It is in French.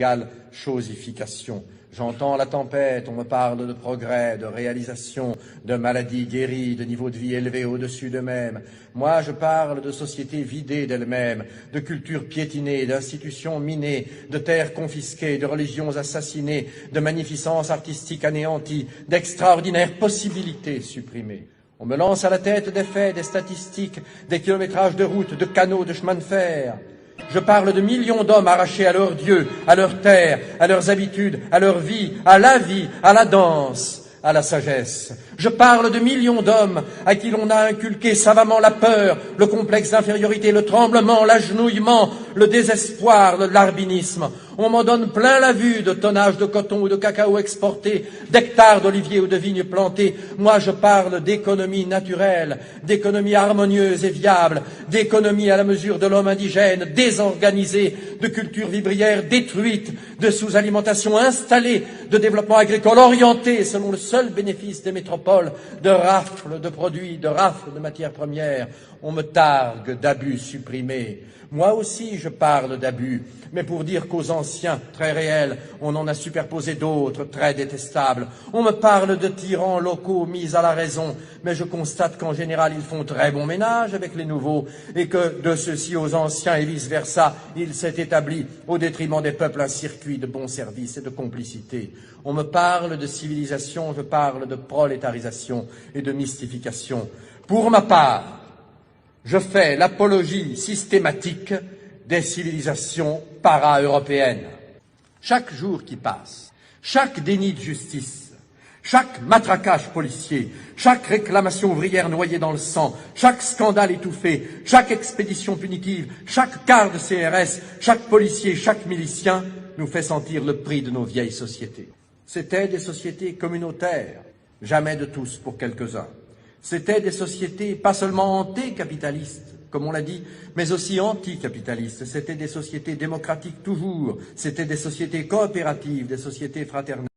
égale chosification. J'entends la tempête, on me parle de progrès, de réalisation, de maladies guéries, de niveau de vie élevé au-dessus d'eux-mêmes. Moi, je parle de sociétés vidées d'elles-mêmes, de cultures piétinées, d'institutions minées, de terres confisquées, de religions assassinées, de magnificence artistique anéantie, d'extraordinaires possibilités supprimées. On me lance à la tête des faits, des statistiques, des kilométrages de routes, de canaux, de chemins de fer. Je parle de millions d'hommes arrachés à leur Dieu, à leur terre, à leurs habitudes, à leur vie, à la danse, à la sagesse. Je parle de millions d'hommes à qui l'on a inculqué savamment la peur, le complexe d'infériorité, le tremblement, l'agenouillement, le désespoir, le larbinisme. On m'en donne plein la vue de tonnages de coton ou de cacao exportés, d'hectares d'oliviers ou de vignes plantées. Moi, je parle d'économie naturelle, d'économie harmonieuse et viable, d'économie à la mesure de l'homme indigène, désorganisée, de culture vivrière détruite, de sous-alimentation installée, de développement agricole orienté selon le seul bénéfice des métropoles, de rafles de produits, de rafles de matières premières. On me targue d'abus supprimés. Moi aussi, je parle d'abus, mais pour dire qu'aux anciens, très réels, on en a superposé d'autres, très détestables. On me parle de tyrans locaux mis à la raison, mais je constate qu'en général, ils font très bon ménage avec les nouveaux, et que de ceux-ci aux anciens et vice-versa, il s'est établi, au détriment des peuples, un circuit de bons services et de complicité. On me parle de civilisation, je parle de prolétarisation et de mystification. Pour ma part, je fais l'apologie systématique des civilisations para-européennes. Chaque jour qui passe, chaque déni de justice, chaque matraquage policier, chaque réclamation ouvrière noyée dans le sang, chaque scandale étouffé, chaque expédition punitive, chaque quart de CRS, chaque policier, chaque milicien nous fait sentir le prix de nos vieilles sociétés. C'étaient des sociétés communautaires, jamais de tous pour quelques-uns. C'étaient des sociétés pas seulement antécapitalistes, comme on l'a dit, mais aussi anticapitalistes. C'étaient des sociétés démocratiques toujours. C'étaient des sociétés coopératives, des sociétés fraternelles.